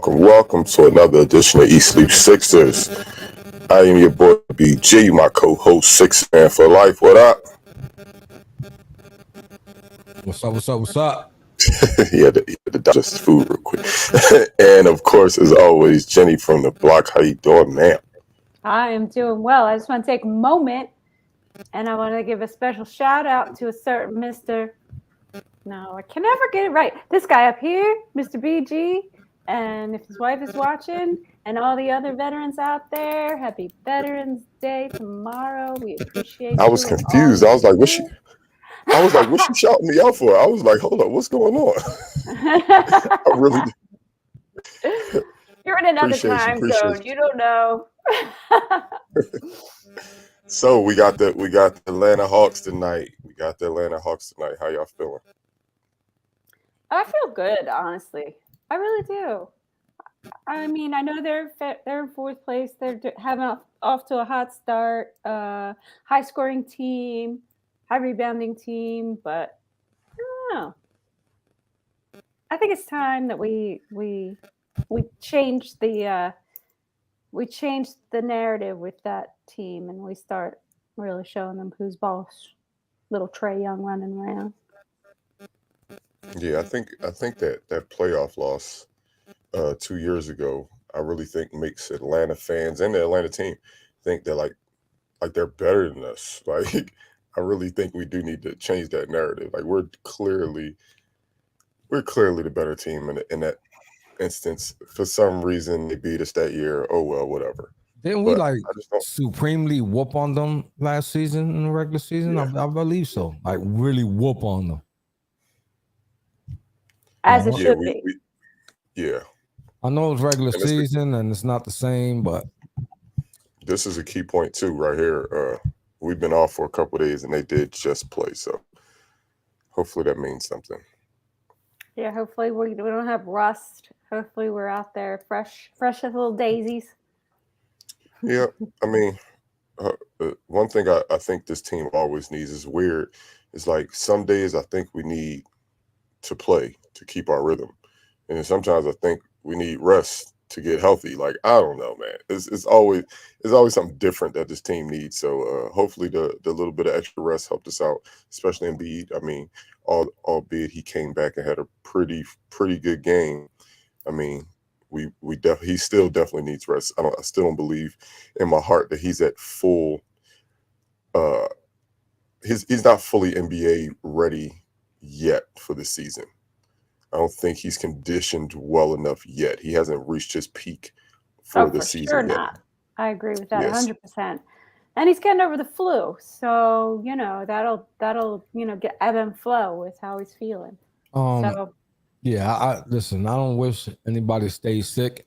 Welcome to another edition of Eat Sleep Sixers. I am your boy BG, my co-host, Six Man for Life. What up? What's up? He had to digest food real quick. And of course, as always, Jenny from the block. How you doing, ma'am? I am doing well. I just want to take a moment and I want to give a special shout out to a certain Mr. No, I can never get it right. This guy up here, Mr. BG, and if his wife is watching, and all the other veterans out there, happy Veterans Day tomorrow. We appreciate you. I was confused. I was like, what's she? I was like, what's she shouting me out for? I was like, hold up, what's going on? I really You're in another appreciate time you. zone. You don't know. So we got the Atlanta Hawks tonight. How y'all feeling? I feel good, honestly. I really do. I mean, I know they're in fourth place. They're having off to a hot start. High scoring team, high rebounding team, but I don't know. I think it's time that we change the narrative with that team, and we start really showing them who's boss. Little Trey Young running around. Yeah, I think that playoff loss 2 years ago, I really think makes Atlanta fans and the Atlanta team think they're like they're better than us. Like I really think we do need to change that narrative. Like we're clearly the better team in that instance. For some reason they beat us that year. Oh well, whatever. Didn't we But like I just don't. supremely whoop on them last season in the regular season? Yeah. I believe so. Like really whoop on them. As it Yeah, should be. yeah. I know it's regular And season and it's not the same, but this is a key point too, right here. We've been off for a couple of days, and they did just play, so hopefully that means something. Yeah, hopefully we don't have rust. Hopefully we're out there fresh as little daisies. Yeah, I mean, one thing I think this team always needs is weird. It's like some days I think we need to play to keep our rhythm, and then sometimes I think we need rest to get healthy. Like I don't know, man. It's always something different that this team needs. So hopefully the little bit of extra rest helped us out, especially Embiid. I mean, albeit he came back and had a pretty good game. I mean, he still definitely needs rest. I still don't believe in my heart that he's at full. He's not fully NBA ready yet for the season. I don't think he's conditioned well enough yet. He hasn't reached his peak for the season sure yet. not. I agree with that Yes. 100%. And he's getting over the flu, so that'll get ebb and flow with how he's feeling. So yeah, I listen, I don't wish anybody stays sick,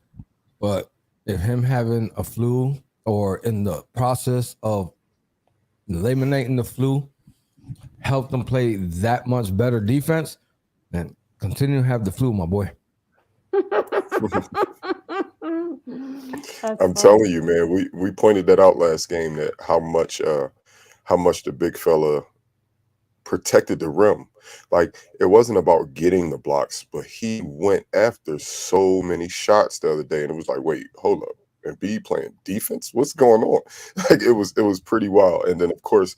but if him having a flu or in the process of eliminating the flu help them play that much better defense, then continue to have the flu, my boy. I'm telling you, man, we pointed that out last game, that how much the big fella protected the rim. Like it wasn't about getting the blocks, but he went after so many shots the other day, and it was like, wait, hold up, Embiid playing defense? What's going on? Like it was pretty wild. And then of course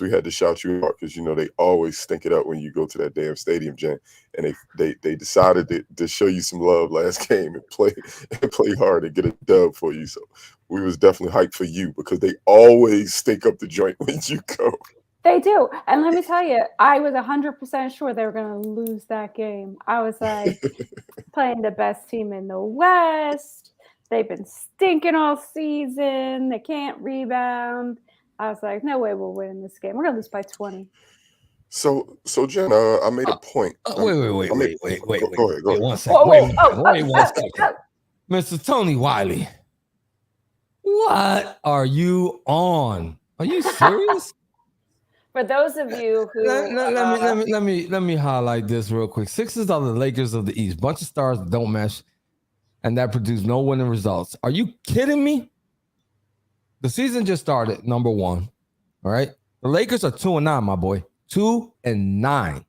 we had to shout you out because they always stink it up when you go to that damn stadium, Jen. And they decided to show you some love last game and play hard and get a dub for you. So we was definitely hyped for you because they always stink up the joint when you go. They do. And let me tell you, I was 100% sure they were going to lose that game. I was like, playing the best team in the West. They've been stinking all season. They can't rebound. I was like, no way we'll win this game. We're going to lose by 20. So Jen, I made a point. Wait. Go ahead. One second. Wait 1 second. Mr. Tony Wiley, what are you on? Are you serious? For those of you who let me highlight this real quick. Sixers are the Lakers of the East. Bunch of stars that don't mesh, and that produce no winning results. Are you kidding me? The season just started, number one. All right. The Lakers are 2-9, my boy. 2-9.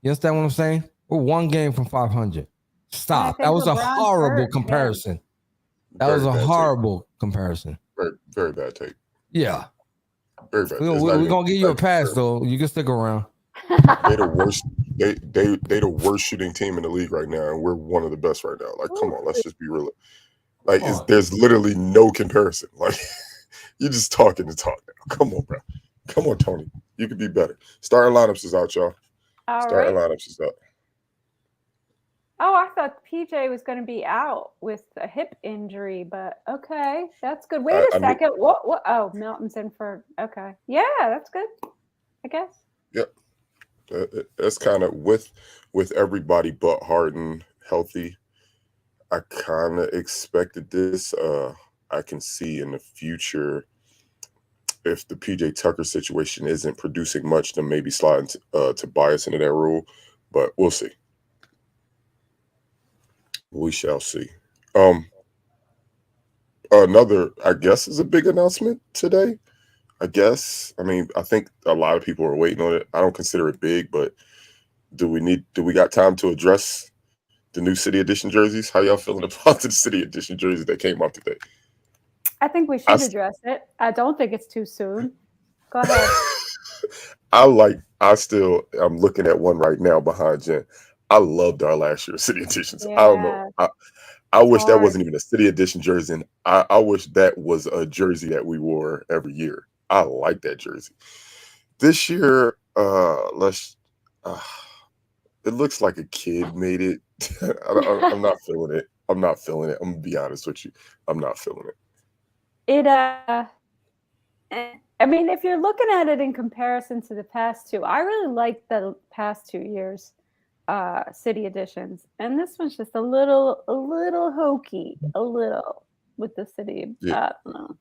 You understand what I'm saying? We're one game from 500. Stop. That was a horrible comparison. That was a horrible comparison. Very, very bad take. Yeah. Very bad. We're gonna give you a pass though. You can stick around. They're the worst. They the worst shooting team in the league right now, and we're one of the best right now. Like, come on, let's just be real. Like, there's literally no comparison. Like, you're just talking to talk now. Come on, bro. Come on, Tony. You could be better. Starting lineups is out, y'all. Starting lineups is out. Oh, I thought PJ was going to be out with a hip injury, but okay, that's good. Wait a second. What? Oh, Milton's in for. Okay, yeah, that's good. I guess. Yep. That's kind of with everybody but Harden healthy. I kind of expected this. I can see in the future if the PJ Tucker situation isn't producing much, then maybe sliding Tobias into that role. But we'll see. We shall see. Um, Another, I guess, is a big announcement today. I guess. I mean, I think a lot of people are waiting on it. I don't consider it big, but do we got time to address the new City Edition jerseys? How y'all feeling about the City Edition jerseys that came out today? I think we I should address it. I don't think it's too soon. Go ahead. I'm looking at one right now behind Jen. I loved our last year's City Editions. I don't know. Yeah, I it's wish that hard. wasn't even a City Edition jersey. And I wish that was a jersey that we wore every year. I like that jersey. This year, uh it looks like a kid made it. I'm not feeling it. I'm not feeling it. I'm gonna be honest with you. I'm not feeling it. It I mean, if you're looking at it in comparison to the past two, I really like the past 2 years city editions. And this one's just a little hokey, a little with the city. Yeah, I don't know.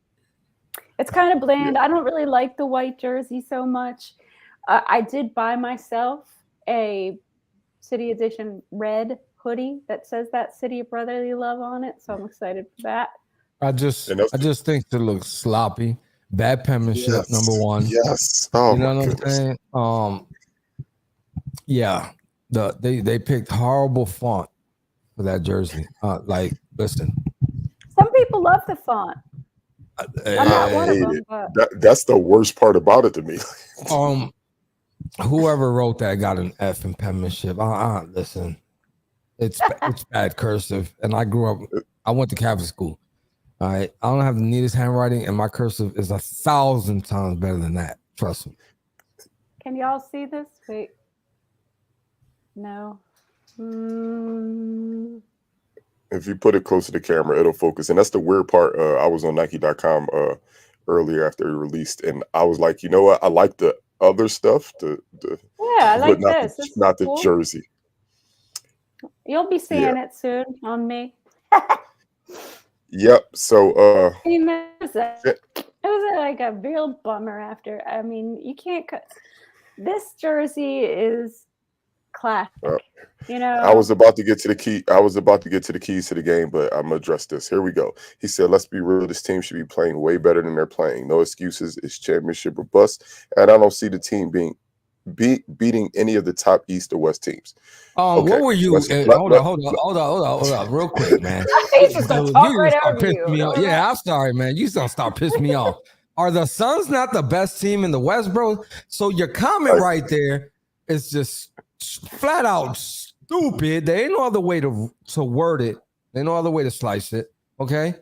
It's kind of yeah. bland. I don't really like the white jersey so much. I did buy myself a city edition red hoodie that says that City of Brotherly Love on it, so I'm excited for that. And that's I just think it looks sloppy. Bad penmanship, number yes, one. yes. Oh You my know what I'm goodness. saying? Yeah. They picked horrible font for that jersey. Like, listen, Some people love the font. I'm I not one of uh, hate it. them, but That's the worst part about it to me. um, whoever wrote that got an F in penmanship. Listen, it's bad cursive, and I grew up. I went to Catholic school. All right, I don't have the neatest handwriting, and my cursive is 1,000 times better than that. Trust me. can y'all see this? Wait, no. Mm, If you put it close to the camera, it'll focus. And that's the weird part. I was on Nike.com earlier after it released, and I was like, you know what? I like the other stuff, yeah, I but like this. This is not the cool. jersey. You'll be Yeah. seeing it soon on me. Yep. So I mean, it was like a real bummer after. I mean, you can't. This jersey is classic. uh, You I was know, about to get to the key. I was about to get to the keys to the game, but I'm gonna address this. Here we go. He said, "Let's be real. This team should be playing way better than they're playing. No excuses. It's championship or bust." And I don't see the team beating any of the top East or West teams. What Okay, were you? let's let, let, Hold on, real quick, man. he's just gonna Dude, talk you right just start over pissing you. me off. Yeah, I'm sorry, man. You don't start pissing me off. Are the Suns not the best team in the West, bro? So your comment I- right there is just flat out stupid. There ain't no other way to word it. There ain't no other way to slice it. Okay.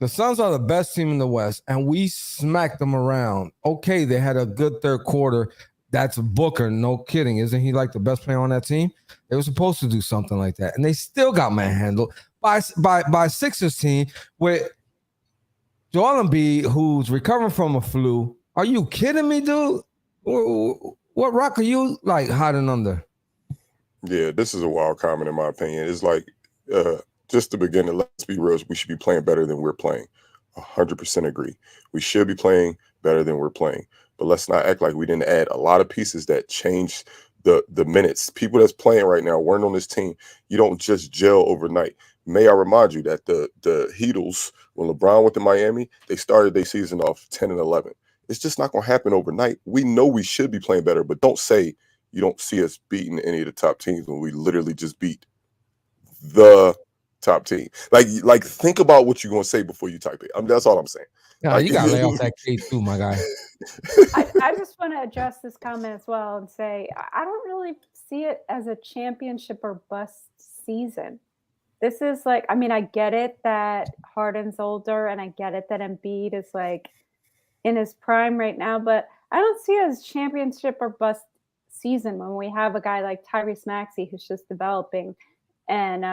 The Suns are the best team in the West, and we smacked them around. Okay, they had a good third quarter. That's Booker, no kidding. Isn't he like the best player on that team? They were supposed to do something like that, and they still got manhandled by Sixers team with Joel Embiid, who's recovering from a flu. Are you kidding me, dude? What rock are you like hiding under? yeah, this is a wild comment in my opinion. It's like uh, just to begin. Let's be real. We should be playing better than we're playing. 100% agree. We should be playing better than we're playing. But let's not act like we didn't add a lot of pieces that changed the minutes. People that's playing right now weren't on this team. You don't just gel overnight. May I remind you that the Heatles, when LeBron went to Miami, they started their season off 10 and 11. It's just not going to happen overnight. We know we should be playing better, but don't say you don't see us beating any of the top teams when we literally just beat the top team. Like think about what you're gonna say before you type it. That's all I'm saying. Yeah, Like you gotta lay off that K2, my guy. I just want to address this comment as well and say I don't really see it as a championship or bust season. This is like, I mean, I get it that Harden's older and I get it that Embiid is like in his prime right now, but I don't see it as championship or bust season when we have a guy like Tyrese Maxey who's just developing and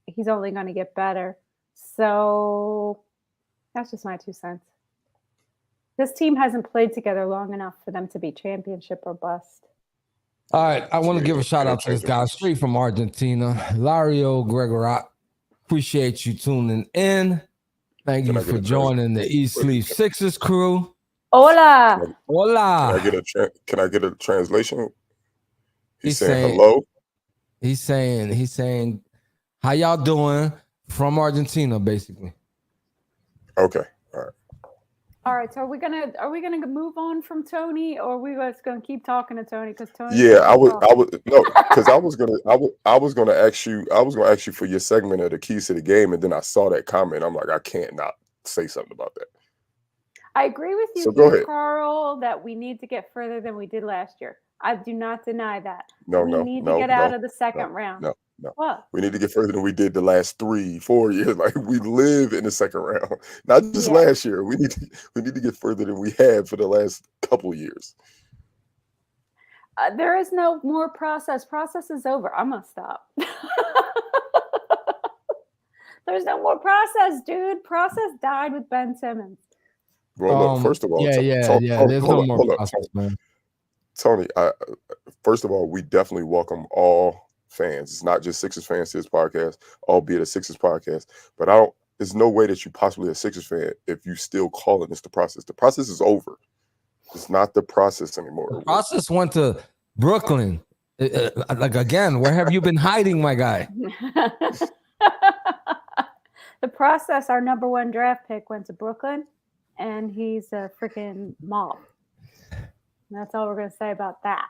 he's only going to get better. So that's just my 2 cents. This team hasn't played together long enough for them to be championship or bust. All right, I want to give a Yeah, shout out to this guy straight from Argentina, Lario Gregorat. Appreciate you tuning in. Thank Can you I get for a joining the East Sleeve Sixers crew. Hola. Can Hola. I get a translation? He's saying saying- hello. He's saying, how y'all doing from Argentina, basically. Okay. All right. All right, so are we gonna move on from Tony, or are we just gonna keep talking to Tony? Because Tony. Yeah, I was no, because I was gonna ask you for your segment of the keys to the game, and then I saw that comment. I'm like, I can't not say something about that. I agree with you, So go ahead. Carl, that we need to get further than we did last year. I do not deny that. No, we no, need no, to get no, out of the second round. No. What? We need to get further than we did the last 3-4 years. Like we live in the second round, not just Yeah. last year. We need to get further than we had for the last couple years. There is no more process. Process is over. I'm gonna stop. There's no more process, dude. Process died with Ben Simmons. Well, look, first of all, Tony, there's no more process, man. Tony, first of all, we definitely welcome all fans. It's not just Sixers fans to this podcast, albeit a Sixers podcast. But there's no way that you possibly a Sixers fan if you still calling this the process. The process is over. It's not the process anymore. The process went to Brooklyn. Like again, where have you been hiding, my guy? The process, our number 1 draft pick, went to Brooklyn, and he's a freaking mob. And that's all we're gonna say about that.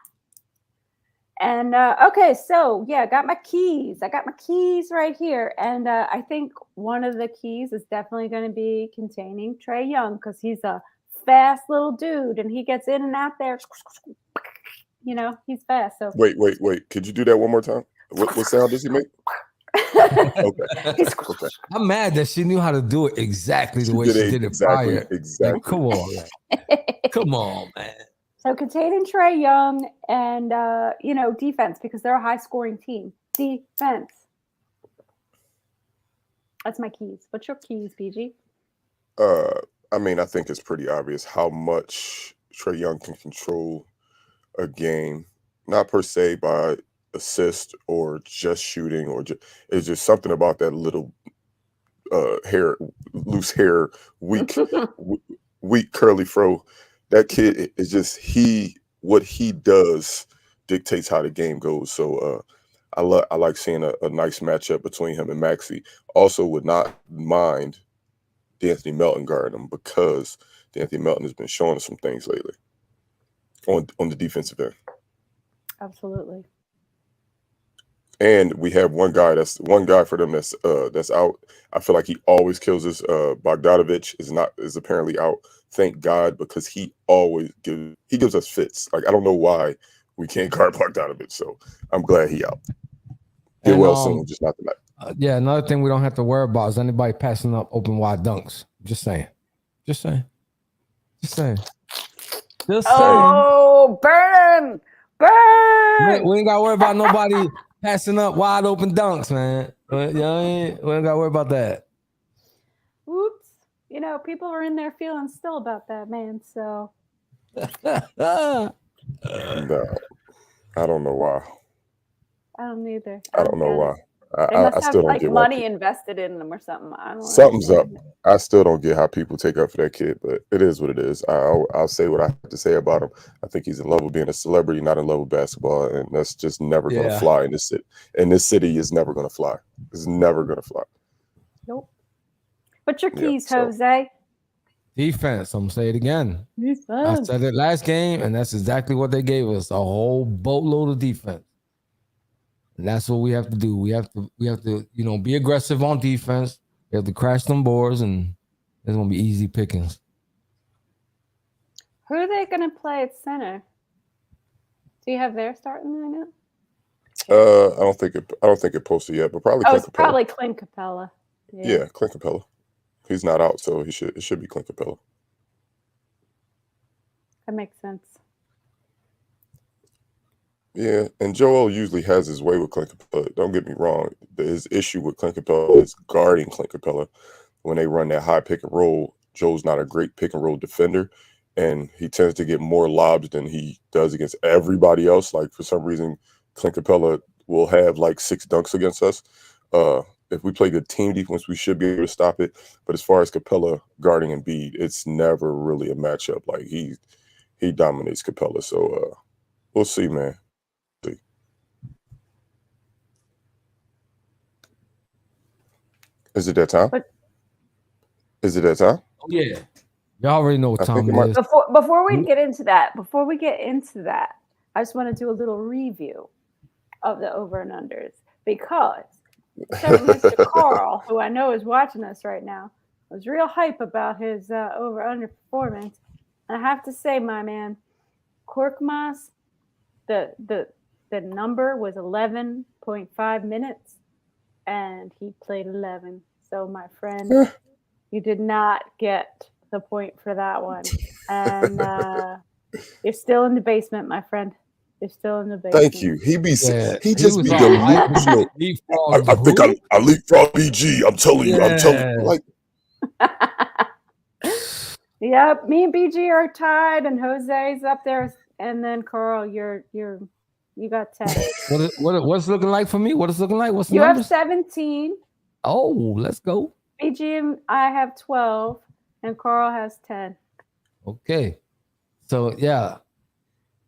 And okay, so yeah, I got my keys. I got my keys right here, and I think one of the keys is definitely going to be containing Trae Young, because he's a fast little dude, and he gets in and out there. You know, he's fast. So wait. Could you do that one more time? What sound does he make? Okay. I'm mad that she knew how to do it exactly the way she did it prior. Exactly. Like, come on, come on, man. So containing Trae Young and defense, because they're a high scoring team. Defense. That's my keys. What's your keys, BG? I mean, I think it's pretty obvious how much Trae Young can control a game, not per se by assist or just shooting, or it's just something about that little loose hair, weak curly fro. That kid is just what he does dictates how the game goes. So I like seeing a nice matchup between him and Maxey. Also would not mind D'Anthony Melton guarding him, because D'Anthony Melton has been showing us some things lately on the defensive end. Absolutely. And we have one guy for them that's out. I feel like he always kills us. Bogdanovich is apparently out. Thank God, because he always gives us fits. Like, I don't know why we can't guard Bogdanovich. So I'm glad he out. Get well soon, just not tonight. Yeah, another thing we don't have to worry about is anybody passing up open wide dunks. Just saying. Oh, burn! We ain't got to worry about nobody passing up wide open dunks, man. You know what I mean? We ain't got to worry about that. Whoops. You know, people are in there feeling still about that, man. So. No, I don't know why. I don't either. I don't know why. They must I have still don't like get money invested in them or something. I don't know. Something's up. I still don't get how people take up for that kid, but it is what it is. I'll say what I have to say about him. I think he's in love with being a celebrity, not in love with basketball, and that's just never going to fly in this city. And this city is never going to fly. It's never going to fly. Nope. What's your keys, Jose? Defense. I'm going to say it again. Defense. I said it last game, and that's exactly what they gave us, a whole boatload of defense. And that's what we have to do. We have to, be aggressive on defense. We have to crash them boards, and it's gonna be easy pickings. Who are they gonna play at center? Do you have their starting lineup? I don't think it posted yet, but probably. It's probably Clint Capella. Yeah, Clint Capella. He's not out, so it should be Clint Capella. That makes sense. Yeah, and Joel usually has his way with Clint Capella. Don't get me wrong. His issue with Clint Capella is guarding Clint Capella. When they run that high pick and roll, Joe's not a great pick and roll defender. and he tends to get more lobs than he does against everybody else. Like for some reason, Clint Capella will have like 6 dunks against us. If we play good team defense, we should be able to stop it. But as far as Capella guarding Embiid, it's never really a matchup. Like he dominates Capella. So we'll see, man. See. Is it that time? Is it that time? Oh, yeah. Y'all already know what time it is. Before we get into that, I just want to do a little review of the over and unders because Mr. Carl, who I know is watching us right now, was real hype about his over under performance. And I have to say, my man, Korkmaz, the number was 11.5 minutes, and he played 11. So, my friend, you did not get the point for that one, and you're still in the basement, my friend. You're still in the basement. Thank you. He just be delusional. I think I leapfrog BG. I'm telling you. Like. Yep, me and BG are tied, and Jose's up there, and then Carl, you got 10. What's looking like for me? What is looking like? What's the you numbers? have 17. Oh, let's go. BG and I have 12, and Carl has 10. Okay, so yeah,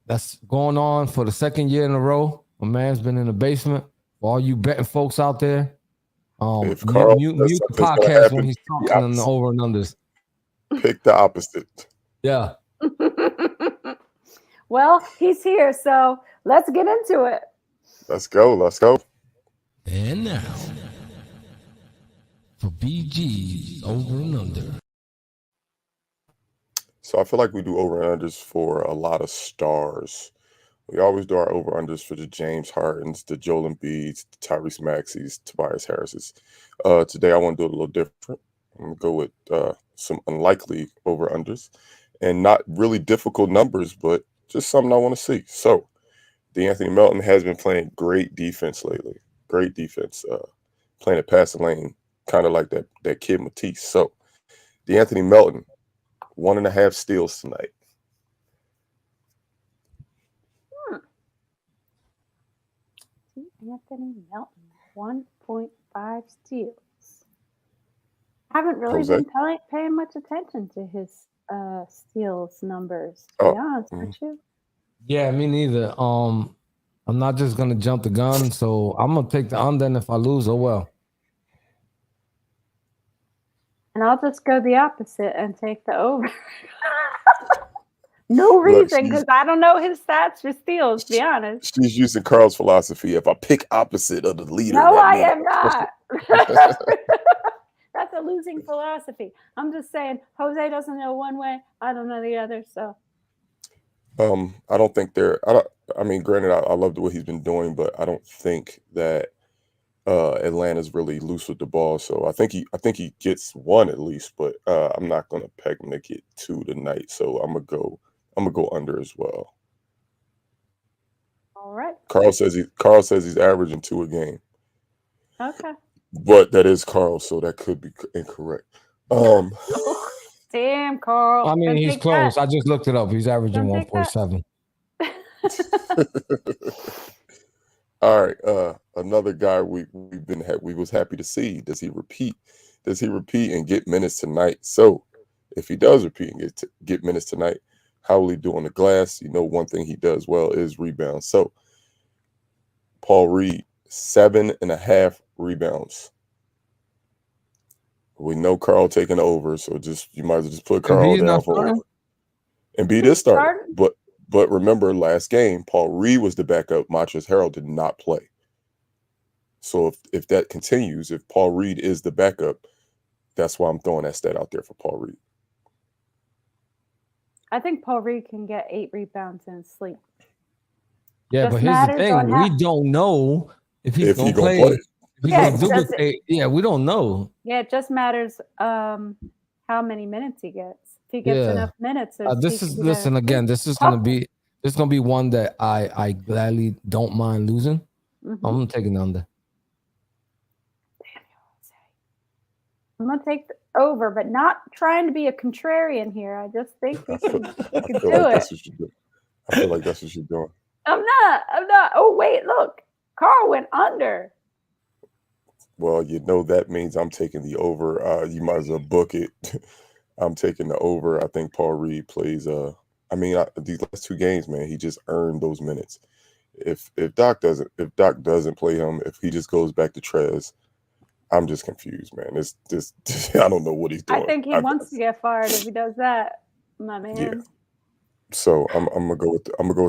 that's going on for the second year in a row. My man's been in the basement. For all you betting folks out there, if Carl mute the podcast when he's talking on the over and unders. Pick the opposite. Yeah. Well, he's here, so let's get into it. Let's go. And now for BG over and under. So I feel like we do over and unders for a lot of stars. We always do our over unders for the James Hardens, the Joel Embiids, the Tyrese Maxeys, Tobias Harrises. Today I want to do it a little different. I'm gonna go with some unlikely over unders, and not really difficult numbers, but just something I want to see. So, DeAnthony Melton has been playing great defense lately. Great defense, playing a passing lane, kind of like that kid Matisse. So, DeAnthony Melton, 1.5 steals tonight. Anthony Melton, 1.5 steals. I haven't really been paying much attention to his steals numbers, to be honest, aren't you? Yeah, me neither. I'm not just gonna jump the gun, so I'm gonna take the under, and if I lose, oh well. And I'll just go the opposite and take the over. No reason, because I don't know his stats for steals, to be honest. She's using Carl's philosophy. If I pick opposite of the leader, no, I am not. That's a losing philosophy. I'm just saying, Jose doesn't know one way, I don't know the other. So, I don't think I mean, granted, I love the way he's been doing, but I don't think that Atlanta's really loose with the ball. So I think he gets 1 at least, but I'm not gonna peg him to get 2 tonight. So I'm gonna go under as well. All right. Carl says he's averaging 2 a game. Okay. But that is Carl, so that could be incorrect. Damn, Carl. I mean, he's close. I just looked it up. He's averaging 1.7. All right. Another guy we was happy to see. Does he repeat? And get minutes tonight? So if he does repeat and get minutes tonight, how will he do on the glass? You know, one thing he does well is rebounds. So Paul Reed, 7.5 rebounds. We know Carl taking over, so you might as well just put Carl down for it. Embiid is starting, but remember last game, Paul Reed was the backup. Montrezl Harrell did not play. So if that continues, if Paul Reed is the backup, that's why I'm throwing that stat out there for Paul Reed. I think Paul Reed can get 8 rebounds in sleep. Yeah, but here's the thing: we don't know if he's going to play. Yeah, we don't know. Yeah, it just matters how many minutes he gets. If he gets enough minutes, this is gonna be one that I gladly don't mind losing. Mm-hmm. I'm taking under. I'm gonna take the over, but not trying to be a contrarian here. I just think I he feel, could feel do like it. that's what you're doing. I feel like that's what you're doing. I'm not. I'm not. Oh wait, look, Carl went under. Well, that means I'm taking the over. You might as well book it. I'm taking the over. I think Paul Reed plays. These last two games, man, he just earned those minutes. If Doc doesn't play him, if he just goes back to Trez, I'm just confused, man. This I don't know what he's doing. I think he wants to get fired if he does that, my man. Yeah. So I'm gonna go with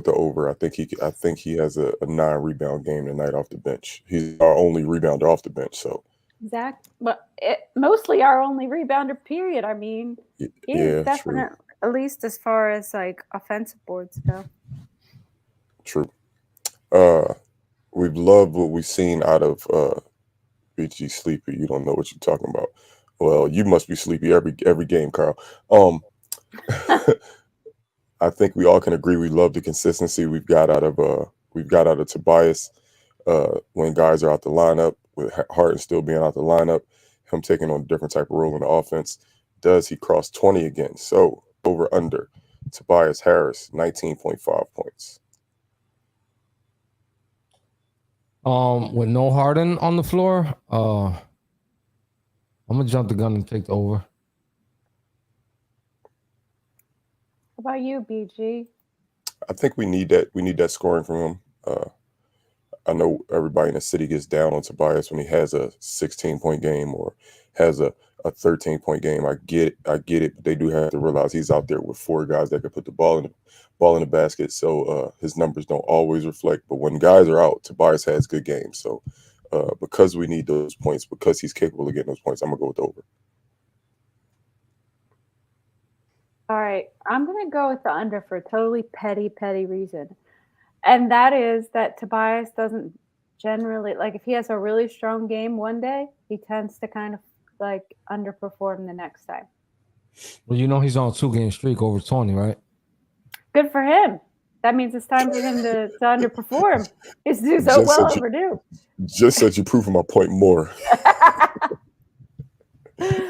the over. I think he has a 9-rebound game tonight off the bench. He's our only rebounder off the bench. So Exactly, but mostly our only rebounder. Period. I mean, he is definite, true. at least as far as like offensive boards go. True. We've loved what we've seen out of BG Sleepy. You don't know what you're talking about. Well, you must be sleepy every game, Carl. I think we all can agree we love the consistency we've got out of Tobias when guys are out the lineup, with Harden still being out the lineup, him taking on a different type of role in the offense. Does he cross 20 again? So over under Tobias Harris, 19.5 points. With no Harden on the floor, I'm gonna jump the gun and take the over. How about you, BG? I think we need that. We need that scoring from him. I know everybody in the city gets down on Tobias when he has a 16-point game or has a 13-point game. I get it, but they do have to realize he's out there with 4 guys that can put the ball in the basket. So his numbers don't always reflect. But when guys are out, Tobias has good games. So because we need those points, because he's capable of getting those points, I'm gonna go with the over. All right, I'm gonna go with the under for a totally petty reason. And that is that Tobias doesn't generally, like, if he has a really strong game one day, he tends to kind of like underperform the next time. Well, he's on a 2-game streak over 20, right? Good for him. That means it's time for him to underperform. He's so well overdue. Just said you proving my point more.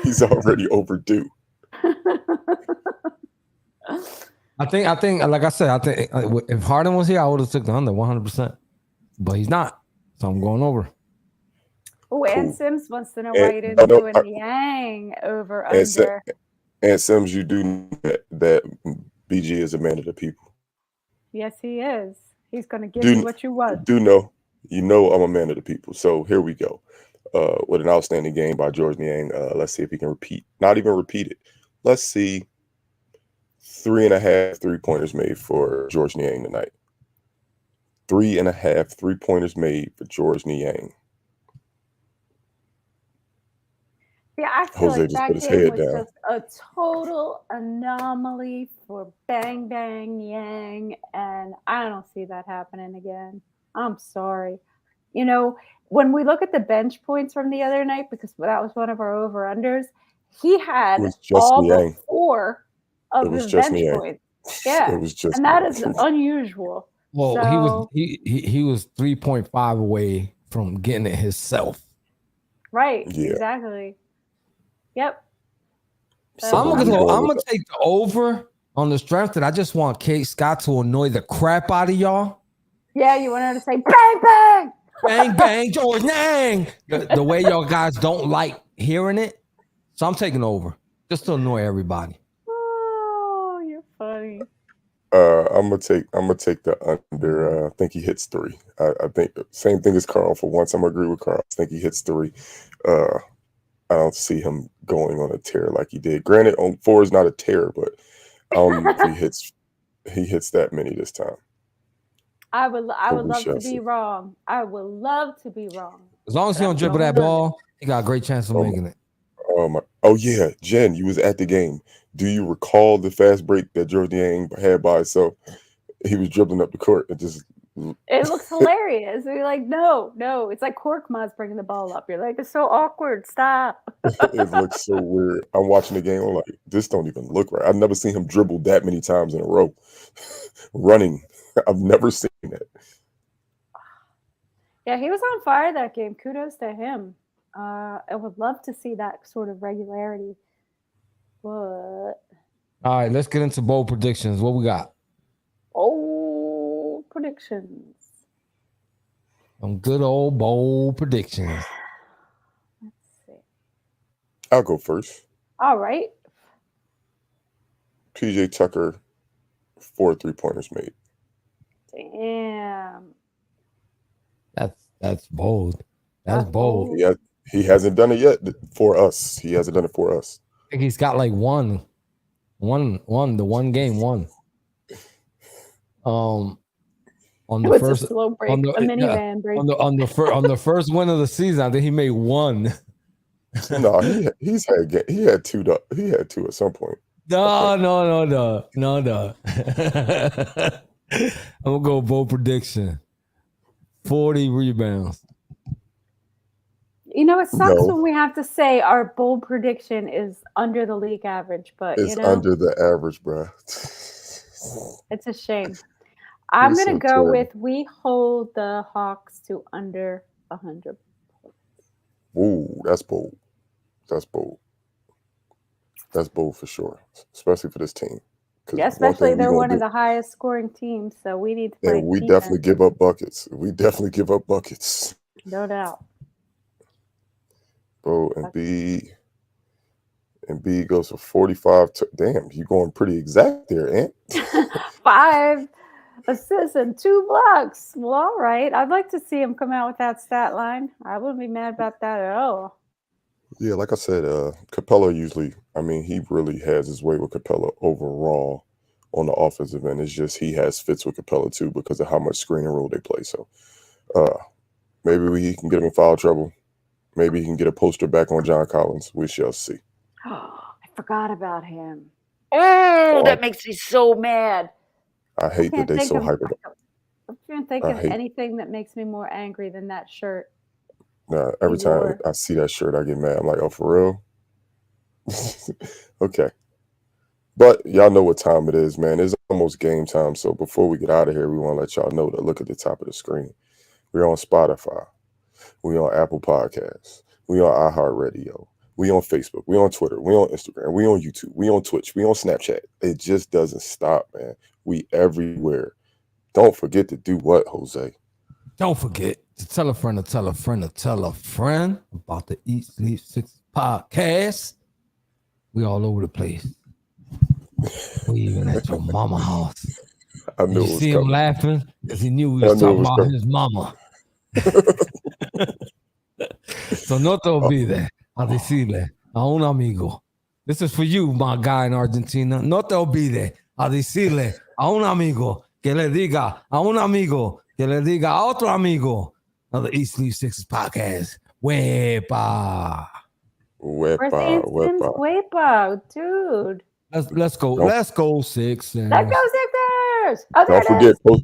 He's already overdue. I think, like I said, if Harden was here, I would have took the under 100%. But he's not, so I'm going over. Oh, cool. And Sims wants to know why you didn't do a Niang over under. And Sims, you do know that BG is a man of the people. Yes, he is. He's going to give you what you want. I'm a man of the people. So here we go. With an outstanding game by Georges Niang. Let's see if he can not even repeat it. Let's see. 3.5 3-pointers made for Georges Niang tonight. 3.5 3-pointers made for Georges Niang. Yeah, I feel like that game was just a total anomaly for Bang Bang Yang, and I don't see that happening again. I'm sorry. When we look at the bench points from the other night, because that was one of our over-unders, he had all but 4 of his bench points. Yeah, and that is unusual. Well, so, he was 3.5 away from getting it himself. Right. Yeah. Exactly. Yep. So I'm gonna take the over on the strength that I just want Kate Scott to annoy the crap out of y'all. Yeah, you want her to say bang bang, bang bang, Georges Niang. The way y'all guys don't like hearing it, so I'm taking over just to annoy everybody. Oh, you're funny. I'm gonna take the under. I think he hits 3. I think same thing as Carl for once. I'm gonna agree with Carl. I think he hits 3. I don't see him going on a tear like he did. Granted, on 4 is not a tear, but I don't know if he hits that many this time. I would love to be wrong. I would love to be wrong. As long as he don't dribble that ball, he got a great chance of making it. Oh yeah, Jen, you was at the game. Do you recall the fast break that Georges Niang had by himself? He was dribbling up the court and just. It looks hilarious. You're like, no. It's like Korkmaz bringing the ball up. You're like, it's so awkward. Stop. It looks so weird. I'm watching the game. I'm like, this don't even look right. I've never seen him dribble that many times in a row, running. I've never seen it. Yeah, he was on fire that game. Kudos to him. I would love to see that sort of regularity, but All right, let's get into bold predictions. What we got? predictions. Some good old bold predictions. Let's see. I'll go first. All right. PJ Tucker, 4 3-pointers made. Damn. That's bold. That's bold. He hasn't done it yet for us. He hasn't done it for us. I think he's got like one, the one game one. On the It was first a slow break, on the- a minivan yeah, break. on the first win of the season, I think he made one. No, he had two. He had two at some point. No. I'm gonna go bold prediction. 40 rebounds. You know, it sucks No. when we have to say our bold prediction is under the league average, but It's you know, under the average, bruh. it's a shame. I'm It's gonna so go terrible. with we hold the Hawks to under 100. Ooh, that's bold. That's bold. That's bold for sure, especially for this team. 'Cause Yeah, one thing especially we they're gonna one of do- the highest scoring teams, so we need to play and we defense, definitely give up buckets. We definitely give up buckets. no doubt. Bro, and B goes for 45. Damn, you going pretty exact there, Ant. 5 assists and 2 blocks. Well, all right. I'd like to see him come out with that stat line. I wouldn't be mad about that at all. Yeah, like I said, Capella usually, I mean, he really has his way with Capella overall on the offensive end. It's just he has fits with Capella too because of how much screen and roll they play. So maybe he can get him in foul trouble. Maybe he can get a poster back on John Collins. We shall see. I forgot about him. Oh, that makes me so mad. I hate that Can't they think so of- hype it up. I can't think I of hate- anything that makes me more angry than that shirt. Every time Igor. I see that shirt, I get mad. I'm like, oh, for real? Okay. But y'all know what time it is, man. It's almost game time. So before we get out of here, we want to let y'all know to look at the top of the screen. We're on Spotify. We're on Apple Podcasts. We're on iHeartRadio. We on Facebook. We on Twitter. We on Instagram. We on YouTube. We on Twitch. We on Snapchat. It just doesn't stop, man. We everywhere. Don't forget to do what, Jose? Don't forget to tell a friend to tell a friend to tell a friend about the Eat Sleep 6 podcast. We all over the place. We even at your mama house. I knew You it was see him coming. laughing because he knew we I was knew it talking was about coming. his mama. So no te olvides a decirle a un amigo. This is for you, my guy in Argentina. No te olvides a decirle a un amigo que le diga a un amigo que le diga a otro amigo of the Eat Sleep Sixes podcast. Wepa. Where's Wepa, Aunt Sim's wepa. Wepa, dude? Let's go. Don't- Let's go Sixers. Let's go Sixers! Oh, there Don't it is. forget, post